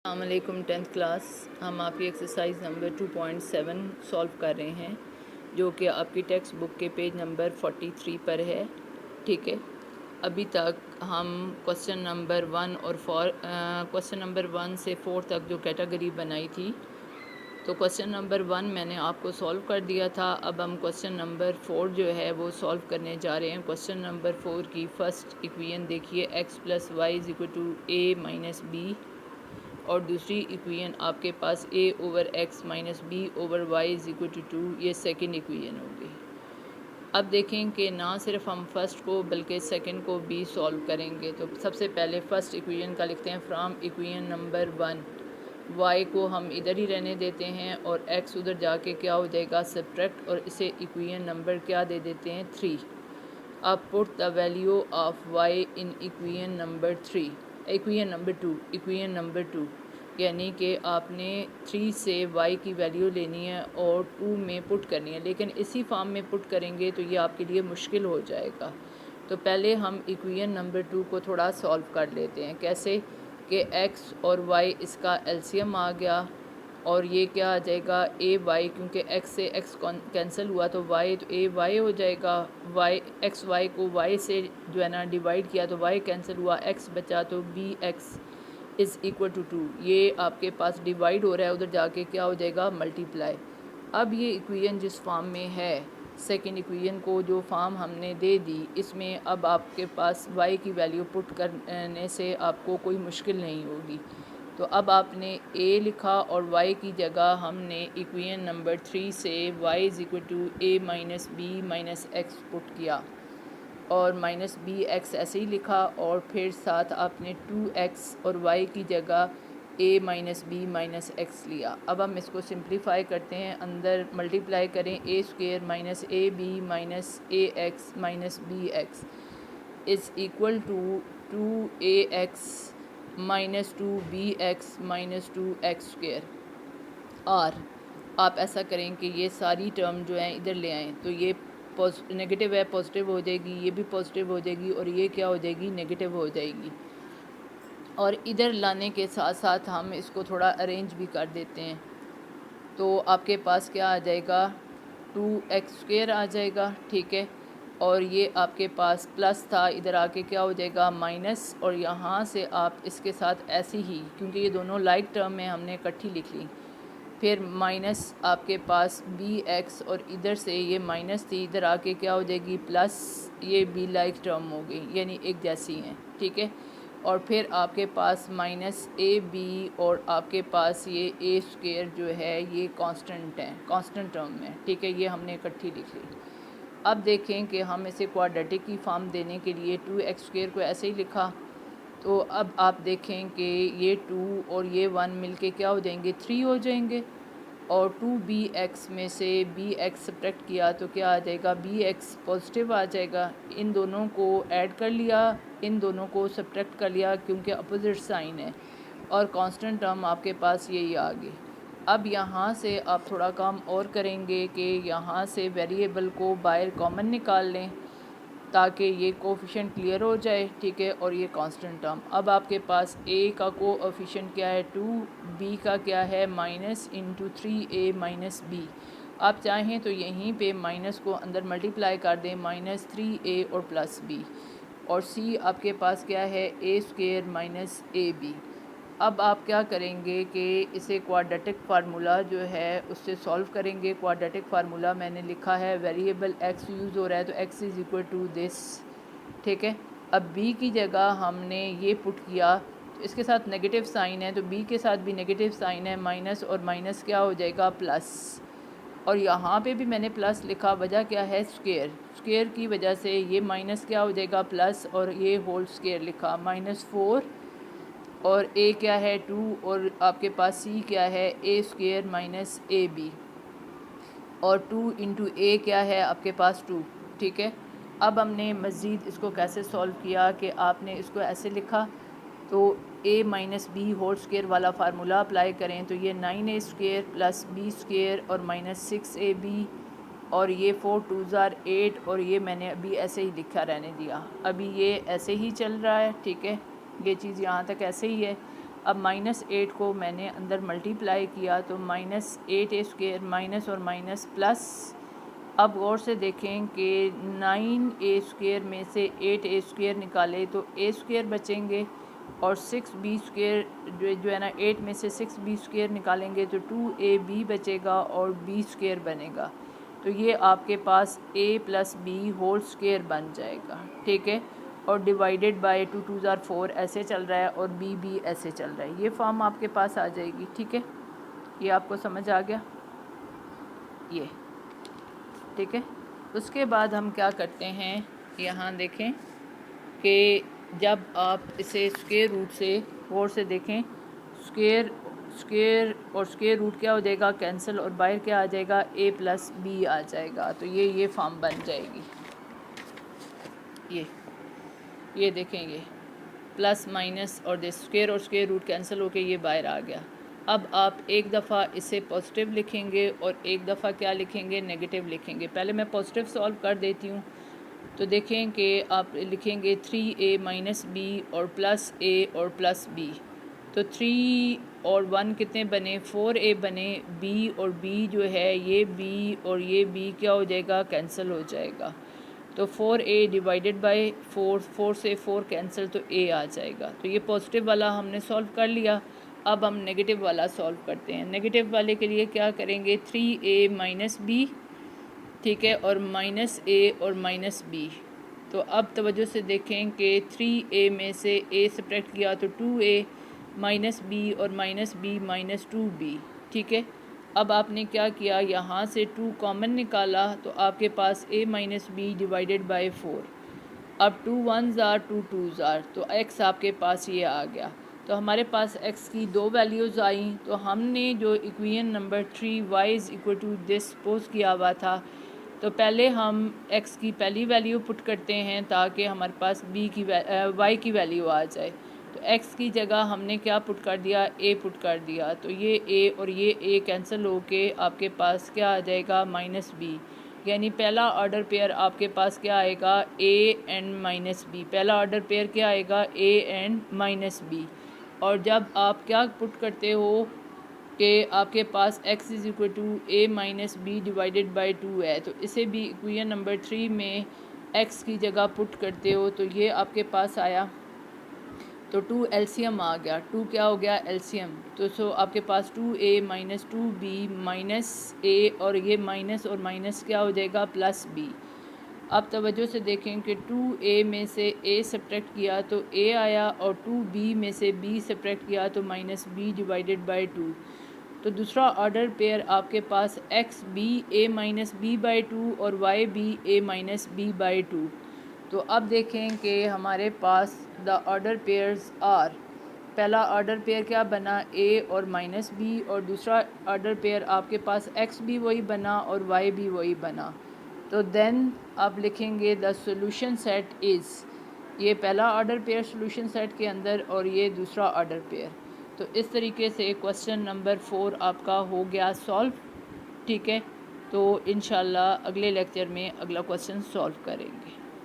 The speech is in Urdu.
السلام علیکم 10th کلاس. ہم آپ کی ایکسرسائز نمبر 2.7 سولو کر رہے ہیں جو کہ آپ کی ٹیکسٹ بک کے پیج نمبر 43 پر ہے. ٹھیک ہے، ابھی تک ہم کوسچن نمبر 1 سے 4 تک جو کیٹیگری بنائی تھی، تو کوسچن نمبر 1 میں نے آپ کو سولو کر دیا تھا. اب ہم کوسچن نمبر 4 جو ہے وہ سولو کرنے جا رہے ہیں. کوسچن نمبر 4 کی فرسٹ ایکویشن دیکھیے، x + y = a - b، اور دوسری ایکویشن آپ کے پاس a/x - b/y = 2. یہ سیکنڈ ایکویشن ہوگی. اب دیکھیں کہ نہ صرف ہم فرسٹ کو بلکہ سیکنڈ کو بھی سولو کریں گے. تو سب سے پہلے فرسٹ ایکویشن کا لکھتے ہیں. فرام ایکویشن نمبر 1 y کو ہم ادھر ہی رہنے دیتے ہیں اور x ادھر جا کے کیا ہو جائے گا سبٹریکٹ، اور اسے ایکویشن نمبر کیا دے دیتے ہیں 3. اب put the value of y in equation number 2 یعنی کہ آپ نے 3 سے y کی ویلیو لینی ہے اور 2 میں پٹ کرنی ہے، لیکن اسی فارم میں پٹ کریں گے تو یہ آپ کے لیے مشکل ہو جائے گا. تو پہلے ہم ایکویشن نمبر 2 کو تھوڑا سولو کر لیتے ہیں. کیسے کہ x اور y اس کا ایلسیم آ گیا، اور یہ کیا آ جائے گا ay، کیونکہ x سے x کینسل ہوا تو y تو ay ہو جائے گا. xy کو y سے جو ہے نا ڈیوائڈ کیا تو y کینسل ہوا، x بچا تو bx = 2. یہ آپ کے پاس ڈیوائڈ ہو رہا ہے، ادھر جا کے کیا ہو جائے گا ملٹیپلائی. اب یہ ایکویشن جس فارم میں ہے، سیکنڈ ایکویشن کو جو فارم ہم نے دے دی، اس میں اب آپ کے پاس y کی ویلیو پٹ کرنے سے آپ کو کوئی مشکل نہیں ہوگی. تو اب آپ نے a لکھا اور y کی جگہ ہم نے ایکویشن نمبر 3 سے y = a - b - x پٹ کیا، اور -bx ایسے ہی لکھا، اور پھر ساتھ آپ نے 2x اور y کی جگہ a - b - x لیا. اب ہم اس کو سمپلیفائی کرتے ہیں. اندر ملٹیپلائی کریں. a² - ab - ax - bx = 2ax - 2bx - 2x². اور آپ ایسا کریں کہ یہ ساری ٹرم جو ہیں ادھر لے آئیں، تو یہ نیگیٹو ہے پازیٹیو ہو جائے گی، یہ بھی پازیٹیو ہو جائے گی، اور یہ کیا ہو جائے گی نیگیٹو ہو جائے گی. اور ادھر لانے کے ساتھ ساتھ ہم اس کو تھوڑا ارینج بھی کر دیتے ہیں. تو آپ کے پاس کیا آ جائے گا 2x² آ جائے گا. ٹھیک ہے، اور یہ آپ کے پاس پلس تھا، ادھر آ کے کیا ہو جائے گا مائنس، اور یہاں سے آپ اس کے ساتھ ایسی ہی، کیونکہ یہ دونوں لائک ٹرم میں ہم نے اکٹھی لکھ لی. پھر مائنس آپ کے پاس bx، اور ادھر سے یہ مائنس تھی، ادھر آ کے کیا ہو جائے گی پلس، یہ بھی لائک ٹرم ہو گئی، یعنی ایک جیسی ہیں. ٹھیک ہے، اور پھر آپ کے پاس -ab، اور آپ کے پاس یہ a² جو ہے یہ کانسٹنٹ ہے، کانسٹنٹ ٹرم میں. ٹھیک ہے، یہ ہم نے اکٹھی لکھ لی. اب دیکھیں کہ ہم اسے کوڈریٹک کی فارم دینے کے لیے 2x² کو ایسے ہی لکھا. تو اب آپ دیکھیں کہ یہ 2 اور یہ 1 مل کے کیا ہو جائیں گے 3 ہو جائیں گے، اور 2bx میں سے bx سبٹریکٹ کیا تو کیا آ جائے گا bx پازیٹیو آ جائے گا. ان دونوں کو ایڈ کر لیا، ان دونوں کو سبٹریکٹ کر لیا کیونکہ اپوزٹ سائن ہے، اور کانسٹنٹ ٹرم آپ کے پاس یہی آ گئی. اب یہاں سے آپ تھوڑا کام اور کریں گے کہ یہاں سے ویریبل کو باہر کامن نکال لیں تاکہ یہ کوفیشنٹ کلیئر ہو جائے. ٹھیک ہے، اور یہ کانسٹنٹ ٹرم. اب آپ کے پاس a کا کوفیشنٹ کیا ہے 2، b کا کیا ہے -3a - b. آپ چاہیں تو یہیں پہ مائنس کو اندر ملٹیپلائی کر دیں، -3a اور +b، اور c آپ کے پاس کیا ہے a² - ab. اب آپ کیا کریں گے کہ اسے کوڈریٹک فارمولا جو ہے اس سے سولو کریں گے. کوڈریٹک فارمولا میں نے لکھا ہے، ویریبل x یوز ہو رہا ہے تو x = this. ٹھیک ہے، اب b کی جگہ ہم نے یہ پٹ کیا، تو اس کے ساتھ نیگیٹو سائن ہے تو b کے ساتھ بھی نیگیٹو سائن ہے، مائنس اور مائنس کیا ہو جائے گا پلس، اور یہاں پہ بھی میں نے پلس لکھا، وجہ کیا ہے اسکوئر کی وجہ سے یہ مائنس کیا ہو جائے گا پلس، اور یہ ہول اسکوئر لکھا -4، اور a کیا ہے 2، اور آپ کے پاس c کیا ہے a² - ab، اور 2 × a کیا ہے آپ کے پاس 2. ٹھیک ہے، اب ہم نے مزید اس کو کیسے سولو کیا کہ آپ نے اس کو ایسے لکھا، تو a - b ہول اسکوئر والا فارمولا اپلائی کریں تو یہ 9a² + b² اور -6ab، اور یہ 4 × 2 = 8، اور یہ میں نے ابھی ایسے ہی لکھا رہنے دیا. ابھی یہ ایسے ہی چل رہا ہے. ٹھیک ہے، یہ چیز یہاں تک ایسے ہی ہے. اب -8 کو میں نے اندر ملٹیپلائی کیا تو -8a² مائنس اور مائنس پلس. اب غور سے دیکھیں کہ 9a² میں سے 8a² نکالے تو a² بچیں گے اور 6b² جو ہے نا 8 میں سے 6b² نکالیں گے تو 2ab بچے گا اور b² بنے گا. تو یہ آپ کے پاس a + b² بن جائے گا. ٹھیک ہے، اور ڈیوائیڈیڈ بائی 2 2s are 4 ایسے چل رہا ہے اور b بھی ایسے چل رہا ہے. یہ فارم آپ کے پاس آ جائے گی. ٹھیک ہے، یہ آپ کو سمجھ آ گیا یہ. ٹھیک ہے، اس کے بعد ہم کیا کرتے ہیں، یہاں دیکھیں کہ جب آپ اسے اسکوئر روٹ سے غور سے دیکھیں، اسکوئر اور اسکوئر روٹ کیا ہو جائے گا، کینسل، اور باہر کیا آ جائے گا، a + b آ جائے گا. تو یہ فارم بن جائے گی. یہ دیکھیں، یہ پلس مائنس اور اسکوئر اور اسکوئر روٹ کینسل ہو کے یہ باہر آ گیا. اب آپ ایک دفعہ اسے پازیٹیو لکھیں گے اور ایک دفعہ کیا لکھیں گے، نیگیٹو لکھیں گے. پہلے میں پازیٹیو سولو کر دیتی ہوں. تو دیکھیں کہ آپ لکھیں گے 3a - b اور +a اور +b. تو 3 اور 1 کتنے بنے، 4a بنے. b اور b جو ہے یہ b اور یہ b کیا ہو جائے گا، کینسل ہو جائے گا. تو 4a ڈیوائیڈیڈ بائی 4، 4 سے 4 کینسل تو a آ جائے گا. تو یہ پازیٹیو والا ہم نے سولو کر لیا. اب ہم نیگیٹو والا سولو کرتے ہیں. نیگیٹو والے کے لیے کیا کریں گے، 3a - b. ٹھیک ہے، اور -a اور -b. تو اب توجہ سے دیکھیں کہ 3a میں سے a سبٹریکٹ کیا تو 2a -b اور -b -2b. ٹھیک ہے، اب آپ نے کیا کیا، یہاں سے 2 کامن نکالا تو آپ کے پاس a - b ڈیوائیڈیڈ بائی 4. اب 2 1s are 2 2s are تو x آپ کے پاس یہ آ گیا. تو ہمارے پاس x کی 2 ویلیوز آئیں. تو ہم نے جو equation number 3 y = this pose کیا ہوا تھا، تو پہلے ہم x کی پہلی ویلیو پٹ کرتے ہیں تاکہ ہمارے پاس y کی ویلیو آ جائے. تو x کی جگہ ہم نے کیا پٹ کر دیا، a پٹ کر دیا. تو یہ a اور یہ a کینسل ہو کے آپ کے پاس کیا آ جائے گا، -b. یعنی پہلا آرڈر پیئر آپ کے پاس کیا آئے گا، a and -b. پہلا آرڈر پیئر کیا آئے گا، a and -b. اور جب آپ کیا پٹ کرتے ہو کہ آپ کے پاس x = a - b divided by 2 ہے، تو اسے بھی ایکویشن نمبر 3 میں x کی جگہ پٹ کرتے ہو تو یہ آپ کے پاس آیا. تو 2 ایلسیم آ گیا. 2 کیا ہو گیا، ایلسیم. تو آپ کے پاس 2a - 2b -a اور یہ مائنس اور مائنس کیا ہو جائے گا، +b. اب توجہ سے دیکھیں کہ 2a میں سے a سبٹریکٹ کیا تو a آیا اور 2b میں سے b سبٹریکٹ کیا تو -b ڈیوائیڈیڈ بائی 2. تو دوسرا آرڈر پیئر آپ کے پاس x b a - b by 2 اور y b a - b by 2. تو اب دیکھیں کہ ہمارے پاس دا آرڈر پیئرز آر، پہلا آرڈر پیئر کیا بنا، a اور -b، اور دوسرا آرڈر پیئر آپ کے پاس x بھی وہی بنا اور y بھی وہی بنا. تو دین آپ لکھیں گے دا سولوشن سیٹ از، یہ پہلا آرڈر پیئر سولوشن سیٹ کے اندر اور یہ دوسرا آرڈر پیئر. تو اس طریقے سے کوسچن نمبر 4 آپ کا ہو گیا سولو. ٹھیک ہے، تو انشاءاللہ اگلے لیکچر میں اگلا کوسچن سولو کریں گے.